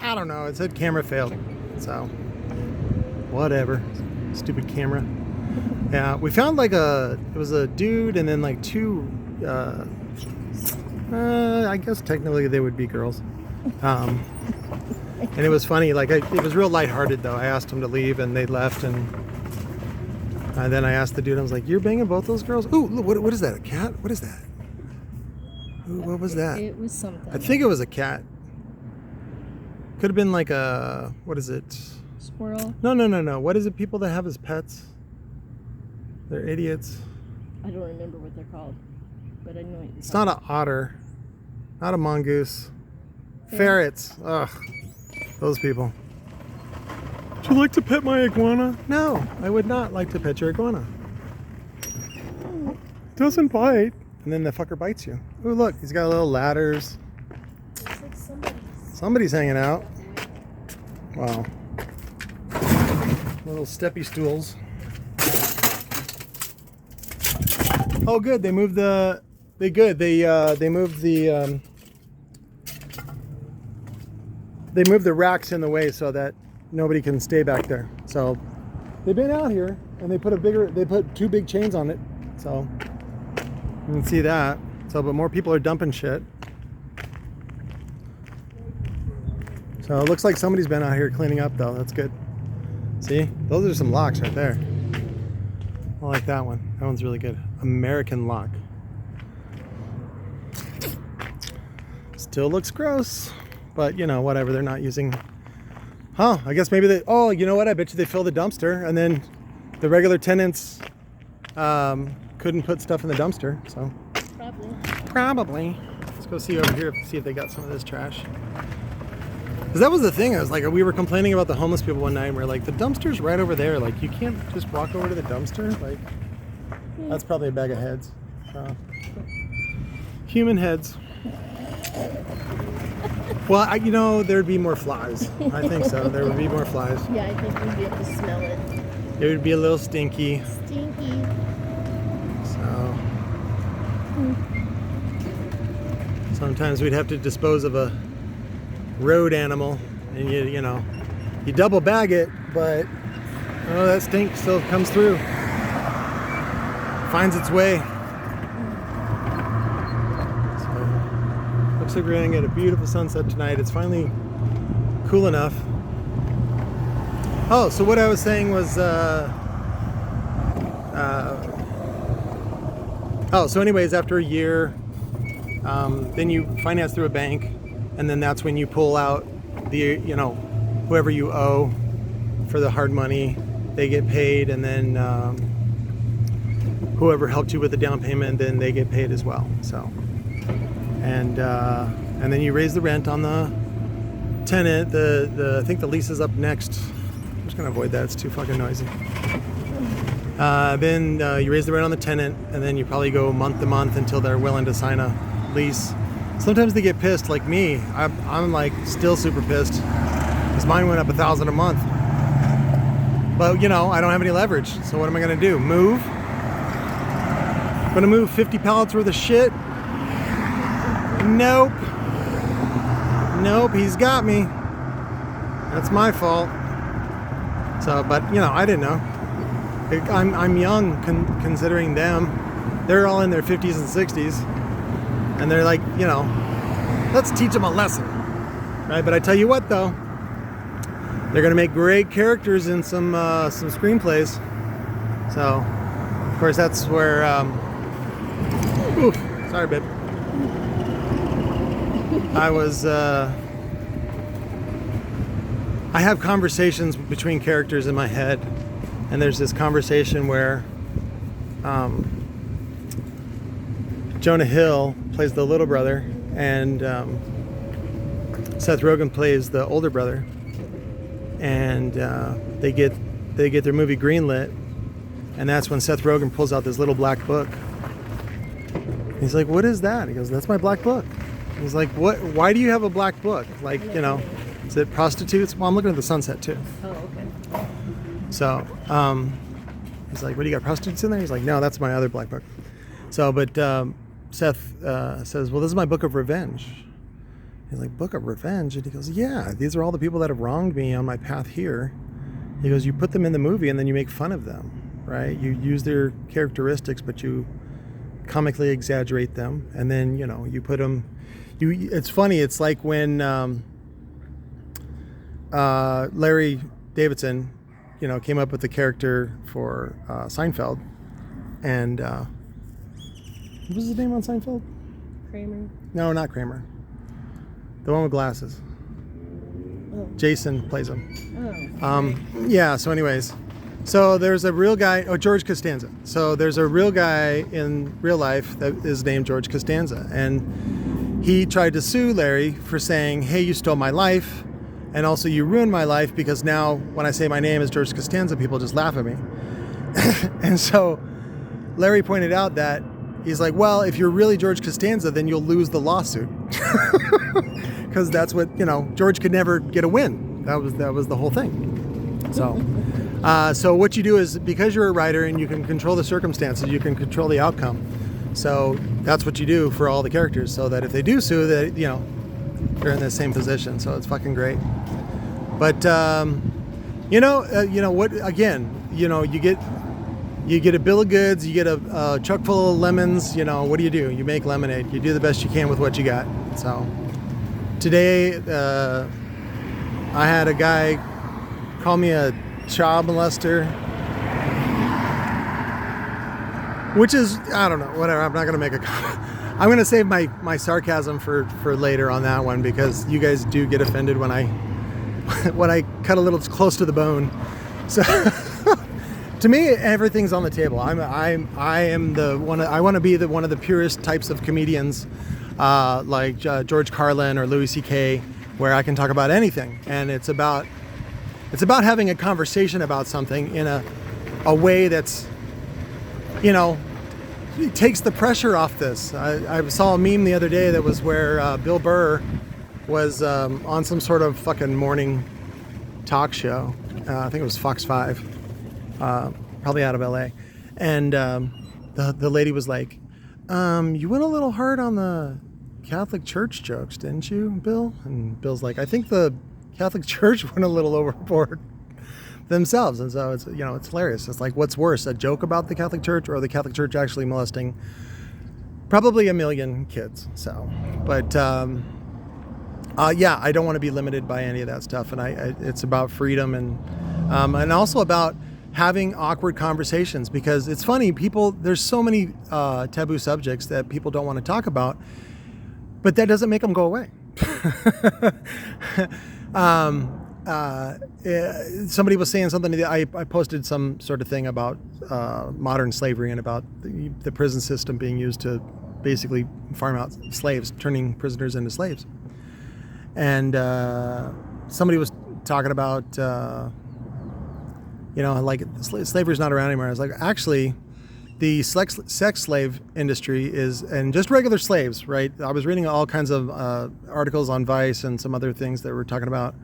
I don't know. It said camera failed. So, whatever. Stupid camera. Yeah, we found like it was a dude and then like two, I guess technically they would be girls. And it was funny, like it was real lighthearted though. I asked them to leave and they left, and then I asked the dude, I was like, "You're banging both those girls?" Ooh, look, what is that? A cat? What is that? Ooh, what was that? It was something. I think it was a cat. Could have been like a, what is it? Squirrel? No. What is it people that have as pets? They're idiots. I don't remember what they're called, but I know it's not an otter, not a mongoose. Ferrets. Ugh, those people. Would you like to pet my iguana? No, I would not like to pet your iguana. It doesn't bite. And then the fucker bites you. Oh, look, he's got little ladders. Looks like Somebody's hanging out. Wow. Little steppy stools. Oh, good. They moved the. They moved the. They moved the racks in the way so that nobody can stay back there. So they've been out here and they put two big chains on it. So you can see that. So, but more people are dumping shit. So it looks like somebody's been out here cleaning up though. That's good. See, those are some locks right there. I like that one. That one's really good. American lock. Still looks gross, but you know, whatever. They're not using. Huh? I guess maybe they. Oh, you know what? I bet you they fill the dumpster, and then the regular tenants couldn't put stuff in the dumpster. So probably. Let's go see over here. See if they got some of this trash. Because that was the thing. I was like, we were complaining about the homeless people one night. And we're like, the dumpster's right over there. Like, you can't just walk over to the dumpster. Like, that's probably a bag of heads. Human heads. Well, you know, there'd be more flies. I think so. There would be more flies. Yeah, I think we'd be able to smell it. It would be a little stinky. Stinky. So, sometimes we'd have to dispose of a road animal, and you know, you double bag it, but oh, that stink still comes through. Finds its way. Looks like we're gonna get a beautiful sunset tonight. It's finally cool enough. Oh, so what I was saying was, so anyways, after a year, then you finance through a bank, and then that's when you pull out the, you know, whoever you owe for the hard money, they get paid, and then whoever helped you with the down payment, then they get paid as well. So. And then you raise the rent on the tenant. I think the lease is up next. I'm just gonna avoid that. It's too fucking noisy. Then you raise the rent on the tenant, and then you probably go month to month until they're willing to sign a lease. Sometimes they get pissed, like me. I'm like still super pissed because mine went up $1,000 a month. But you know, I don't have any leverage. So what am I gonna do? Move? I'm gonna move 50 pallets worth of shit? Nope, he's got me. That's my fault. So, but you know, I didn't know. I'm young considering them. They're all in their 50s and 60s, and they're like, you know, let's teach them a lesson, right? But I tell you what, though, they're gonna make great characters in some screenplays. So, of course, that's where. Oof, sorry, babe. I have conversations between characters in my head, and there's this conversation where Jonah Hill plays the little brother, and Seth Rogen plays the older brother, and they get their movie greenlit, and that's when Seth Rogen pulls out this little black book. He's like, "What is that?" He goes, "That's my black book." He's like, "What? Why do you have a black book? Like, you know, is it prostitutes?" Well, I'm looking at the sunset too. Oh, okay. So, he's like, "What do you got, prostitutes in there?" He's like, "No, that's my other black book." So, but Seth says, "Well, this is my book of revenge." He's like, book of revenge? And he goes, yeah, these are all the people that have wronged me on my path here. He goes, you put them in the movie and then you make fun of them, right? You use their characteristics, but you comically exaggerate them. And then, you know, you put them, it's funny. It's like when Larry Davidson, you know, came up with the character for Seinfeld. And what was his name on Seinfeld? Kramer. No, not Kramer. The one with glasses. Oh. Jason plays him. Oh. Yeah, so anyways. So there's a real guy, George Costanza. So there's a real guy in real life that is named George Costanza. And he tried to sue Larry for saying, hey, you stole my life. And also you ruined my life because now when I say my name is George Costanza, people just laugh at me. And so Larry pointed out that he's like, well, if you're really George Costanza, then you'll lose the lawsuit. Because that's what, you know, George could never get a win. That was the whole thing. So, so what you do is, because you're a writer and you can control the circumstances, you can control the outcome. So that's what you do for all the characters, so that if they do sue, that, you know, they're in the same position. So it's fucking great. But you know what? Again, you know, you get a bill of goods, you get a truck full of lemons. You know, what do? You make lemonade. You do the best you can with what you got. So today, I had a guy call me a child molester, which is, I don't know, whatever. I'm not gonna make a comment. I'm gonna save my sarcasm for later on that one, because you guys do get offended when I cut a little close to the bone. So to me, everything's on the table. I am the one. I want to be one of the purest types of comedians, like George Carlin or Louis C.K., where I can talk about anything, and it's about having a conversation about something in a way that's, you know, it takes the pressure off this. I saw a meme the other day that was where Bill Burr was on some sort of fucking morning talk show. I think it was Fox 5, probably out of LA. And the lady was like, you went a little hard on the Catholic Church jokes, didn't you, Bill? And Bill's like, I think the Catholic Church went a little overboard themselves. And so it's, you know, it's hilarious. It's like, what's worse, a joke about the Catholic Church or the Catholic Church actually molesting probably 1 million kids? So, but yeah, I don't want to be limited by any of that stuff. And it's about freedom and also about having awkward conversations, because it's funny, there's so many taboo subjects that people don't want to talk about, but that doesn't make them go away. Somebody was saying something that I posted some sort of thing about modern slavery and about the prison system being used to basically farm out slaves, turning prisoners into slaves. And somebody was talking about, you know, like slavery's not around anymore. I was like, actually, the sex slave industry and just regular slaves, right? I was reading all kinds of articles on Vice and some other things that were talking about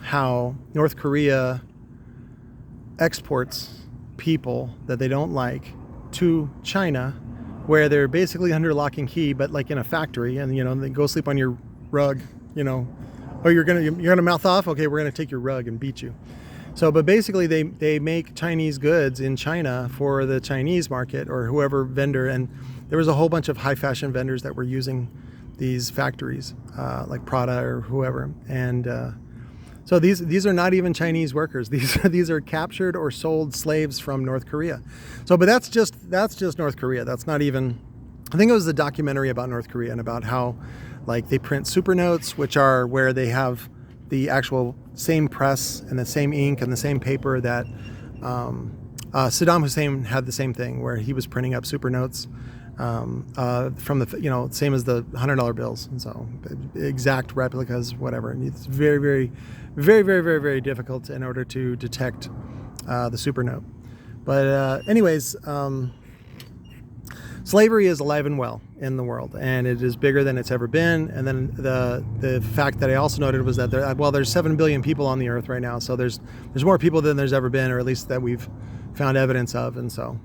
how North Korea exports people that they don't like to China, where they're basically under lock and key, but like in a factory, and, you know, they go sleep on your rug, you know, oh, you're gonna mouth off? Okay, we're gonna take your rug and beat you. So, but basically they make Chinese goods in China for the Chinese market or whoever vendor. And there was a whole bunch of high fashion vendors that were using these factories, like Prada or whoever. And so these are not even Chinese workers. These are captured or sold slaves from North Korea. So, but that's just North Korea. That's not even, I think it was a documentary about North Korea and about how, like, they print super notes, which are where they have the actual same press and the same ink and the same paper that Saddam Hussein had, the same thing where he was printing up super notes from the, you know, same as the $100 bills. And so exact replicas, whatever. And it's very, very, very, very, very, very difficult in order to detect the super note. But anyways, slavery is alive and well in the world, and it is bigger than it's ever been. And then the fact that I also noted was that there's 7 billion people on the earth right now, so there's more people than there's ever been, or at least that we've found evidence of. And so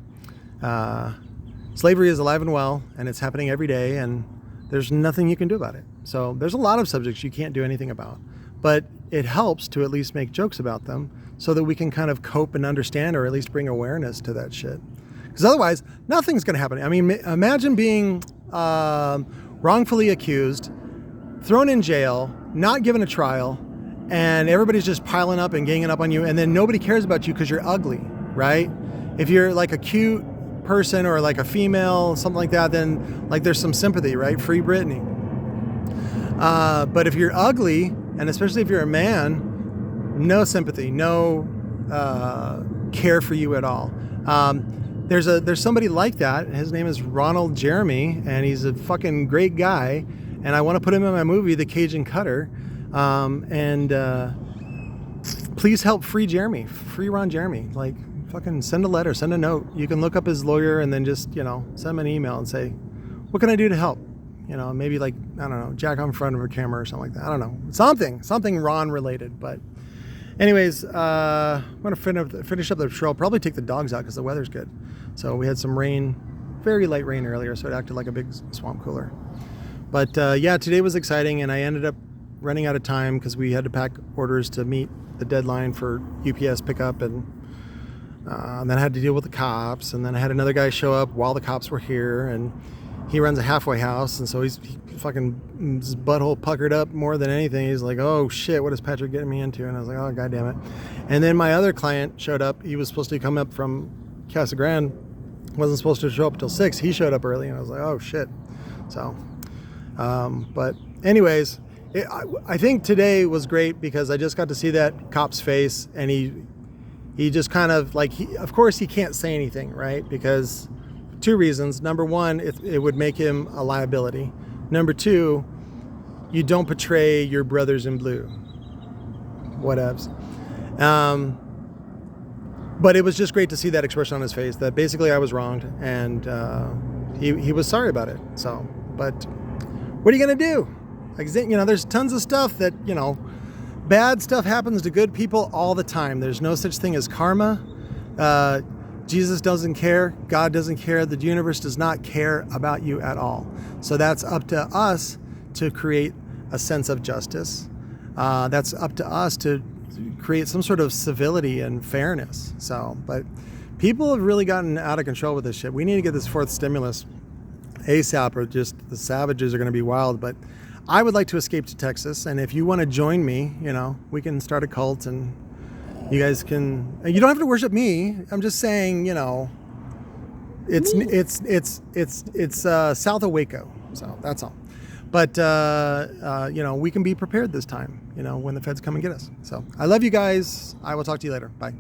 slavery is alive and well, and it's happening every day, and there's nothing you can do about it. So there's a lot of subjects you can't do anything about, but it helps to at least make jokes about them so that we can kind of cope and understand, or at least bring awareness to that shit. Because otherwise, nothing's going to happen. I mean, imagine being wrongfully accused, thrown in jail, not given a trial, and everybody's just piling up and ganging up on you, and then nobody cares about you because you're ugly, right? If you're like a cute person or like a female, something like that, then like there's some sympathy, right? Free Britney. But if you're ugly, and especially if you're a man, no sympathy, no care for you at all. There's somebody like that. His name is Ronald Jeremy, and he's a fucking great guy. And I want to put him in my movie, The Cajun Cutter. Please help free Jeremy, free Ron Jeremy. Like, fucking send a letter, send a note. You can look up his lawyer and then just, send him an email and say, what can I do to help? Maybe like, I don't know, jack on front of a camera or something like that. I don't know. Something Ron related. But anyways, I'm going to finish up the trail, probably take the dogs out because the weather's good. So we had some rain, very light rain earlier, so it acted like a big swamp cooler. But yeah, today was exciting, and I ended up running out of time because we had to pack orders to meet the deadline for UPS pickup, and then I had to deal with the cops, and then I had another guy show up while the cops were here, and he runs a halfway house, and so he fucking, his butthole puckered up more than anything. He's like, oh shit, what is Patrick getting me into? And I was like, oh, god damn it. And then my other client showed up. He was supposed to come up from Casa Grande, wasn't supposed to show up until 6. He showed up early, and I was like, oh shit. So but anyways, I think today was great because I just got to see that cop's face, and he just kind of like, of course he can't say anything, right? Because 2 reasons. Number one, it would make him a liability. Number 2, you don't betray your brothers in blue. Whatevs. But it was just great to see that expression on his face, that basically I was wronged, and he was sorry about it. So, but what are you going to do? Like, there's tons of stuff that, bad stuff happens to good people all the time. There's no such thing as karma. Jesus doesn't care. God doesn't care. The universe does not care about you at all. So that's up to us to create a sense of justice. That's up to us to create some sort of civility and fairness. So, but people have really gotten out of control with this shit. We need to get this 4th stimulus ASAP, or just the savages are going to be wild. But I would like to escape to Texas, and if you want to join me, we can start a cult, and you guys can. You don't have to worship me. I'm just saying, it's south of Waco, so that's all. But we can be prepared this time, when the feds come and get us. So I love you guys. I will talk to you later. Bye.